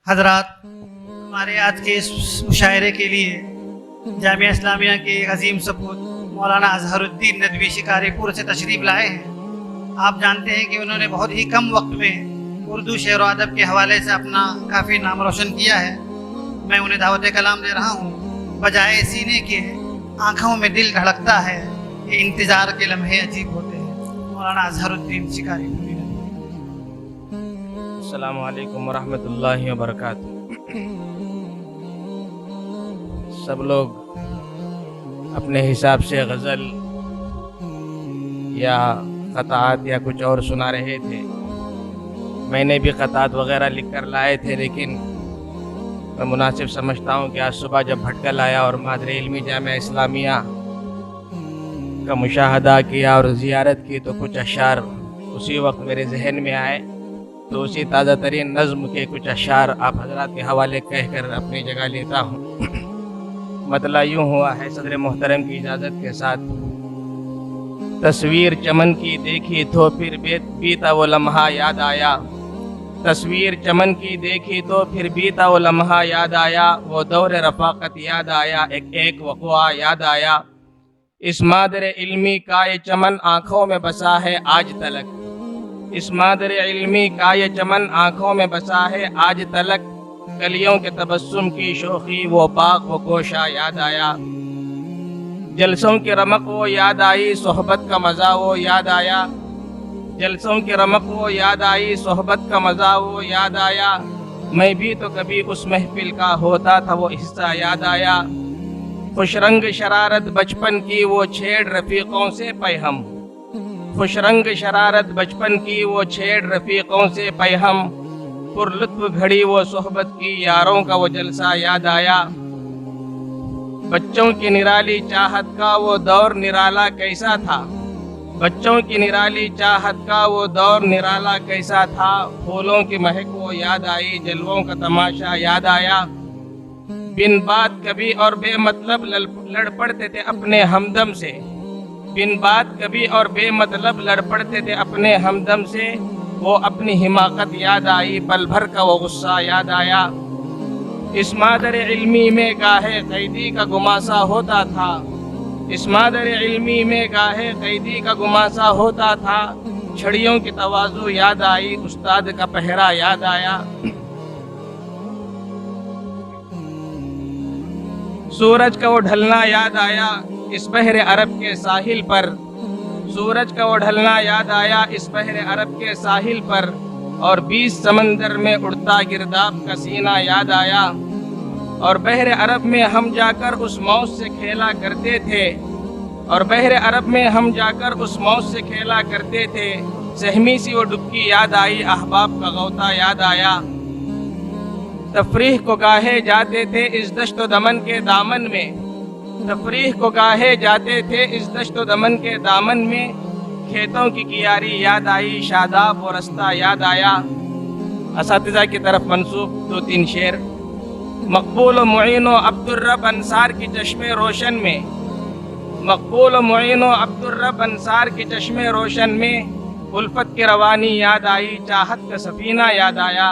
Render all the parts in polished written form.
حضرات، ہمارے آج کے اس مشاعرے کے لیے جامعہ اسلامیہ کے عظیم سپوت مولانا اظہر الدین ندوی شکاری پور سے تشریف لائے ہیں۔ آپ جانتے ہیں کہ انہوں نے بہت ہی کم وقت میں اردو شعر و ادب کے حوالے سے اپنا کافی نام روشن کیا ہے۔ میں انہیں دعوت کلام دے رہا ہوں۔ بجائے سینے کے آنکھوں میں دل دھڑکتا ہے، یہ انتظار کے لمحے عجیب ہوتے ہیں۔ مولانا اظہر الدین شکاری پور۔ السلام علیکم ورحمۃ اللہ وبرکاتہ۔ سب لوگ اپنے حساب سے غزل یا قطعات یا کچھ اور سنا رہے تھے۔ میں نے بھی قطعات وغیرہ لکھ کر لائے تھے، لیکن میں مناسب سمجھتا ہوں کہ آج صبح جب بھٹکل آیا اور مادر علمی جامعہ اسلامیہ کا مشاہدہ کیا اور زیارت کی تو کچھ اشعار اسی وقت میرے ذہن میں آئے، تو اسی تازہ ترین نظم کے کچھ اشعار آپ حضرات کے حوالے کہہ کر اپنی جگہ لیتا ہوں۔ مطلع یوں ہوا ہے صدر محترم کی اجازت کے ساتھ۔ تصویر چمن کی دیکھی تو پھر بیتا وہ لمحہ یاد آیا، تصویر چمن کی دیکھی تو پھر بیتا وہ لمحہ یاد آیا، وہ دور رفاقت یاد آیا، ایک ایک وقوع یاد آیا، اس مادر علمی کا یہ چمن آنکھوں میں بسا ہے آج تلک، اس مادر علمی کا یہ چمن آنکھوں میں بسا ہے آج تلک، کلیوں کے تبسم کی شوخی وہ باغ و گوشہ یاد آیا، جلسوں کی رمق وہ یاد آئی، صحبت کا مزہ وہ یاد آیا، جلسوں کی رمق وہ یاد آئی، صحبت کا مزہ وہ یاد آیا، میں بھی تو کبھی اس محفل کا ہوتا تھا وہ حصہ یاد آیا، خوش رنگ شرارت بچپن کی وہ چھیڑ رفیقوں سے پیہم، خوش رنگ شرارت بچپن کی وہ چھیڑ رفیقوں سے پیہم، پر لطف گھڑی وہ صحبت کی یاروں کا وہ جلسہ یاد آیا، بچوں کی نرالی چاہت کا وہ دور نرالا کیسا تھا، بچوں کی نرالی چاہت کا وہ دور نرالا کیسا تھا، پھولوں کی مہک وہ یاد آئی، جلووں کا تماشا یاد آیا، بن بات کبھی اور بے مطلب لڑ پڑتے تھے اپنے ہمدم سے، بن بات کبھی اور بے مطلب لڑ پڑتے تھے اپنے ہمدم سے، وہ اپنی حماقت یاد آئی، پل بھر کا وہ غصہ یاد آیا، اس مادر علمی میں گاہے قیدی کا گماسا ہوتا تھا، اس مادر علمی میں گاہے قیدی کا گماسا ہوتا تھا، چھڑیوں کی تواضع یاد آئی، استاد کا پہرا یاد آیا، سورج کا وہ ڈھلنا یاد آیا اس بحر عرب کے ساحل پر، سورج کا وہ ڈھلنا یاد آیا اس بحر عرب کے ساحل پر، اور 20 سمندر میں اڑتا گرداب کا سینہ یاد آیا، اور بحر عرب میں ہم جا کر اس موج سے کھیلا کرتے تھے، اور بحر عرب میں ہم جا کر اس موج سے کھیلا کرتے تھے، سہمی سی وہ ڈبکی یاد آئی، احباب کا غوطہ یاد آیا، تفریح کو گاہے جاتے تھے اس دشت و دمن کے دامن میں، تفریح کو گاہے جاتے تھے اس دشت و دمن کے دامن میں، کھیتوں کی کیاری یاد آئی، شاداب و رستہ یاد آیا۔ اساتذہ کی طرف منسوب 2-3 شعر۔ مقبول و معین و عبدالرب انصار کی چشم روشن میں، مقبول و معین و عبدالرب انصار کی چشم روشن میں، الفت کی روانی یاد آئی، چاہت کا سفینہ یاد آیا،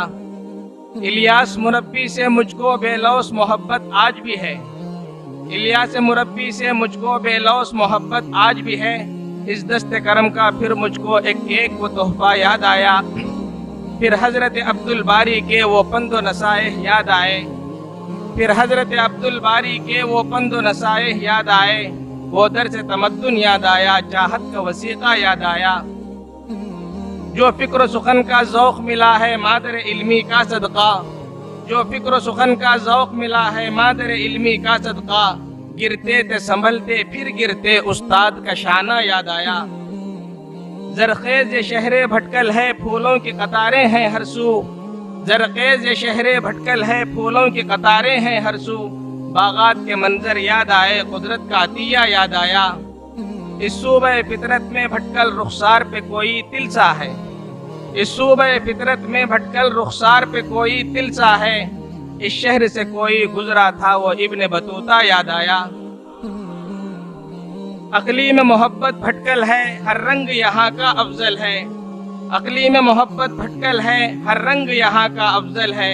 الیاس مربی سے مجھ کو بے لوث محبت آج بھی ہے، الیاس مربی سے مجھ کو بے لوث محبت آج بھی ہے، اس دست کرم کا پھر مجھ کو ایک ایک وہ تحفہ یاد آیا، پھر حضرت عبدالباری کے وہ پند و نصائح یاد آئے، پھر حضرت عبدالباری کے وہ پند و نصائح یاد آئے، وہ درس تمدن یاد آیا، چاہت کا وثیقہ یاد آیا، جو فکر و سخن کا ذوق ملا ہے مادر علمی کا صدقہ، جو فکر و سخن کا ذوق ملا ہے مادر علمی کا صدقہ، گرتے تھے سنبھلتے پھر گرتے استاد کا شانہ یاد آیا، زرخیز یہ شہر بھٹکل ہے پھولوں کی قطاریں ہیں ہر سو، زرخیز یہ شہر بھٹکل ہے پھولوں کی قطاریں ہیں ہر سو، باغات کے منظر یاد آئے، قدرت کا عطیہ یاد آیا، اس صوبہ فطرت میں بھٹکل رخسار پہ کوئی تل سا ہے، اس صوبہ فطرت میں بھٹکل رخسار پہ کوئی تل سا ہے، اس شہر سے کوئی گزرا تھا وہ ابن بطوطہ یاد آیا، عقلی میں محبت بھٹکل ہے ہر رنگ یہاں کا افضل ہے، عقلی میں محبت بھٹکل ہے ہر رنگ یہاں کا افضل ہے،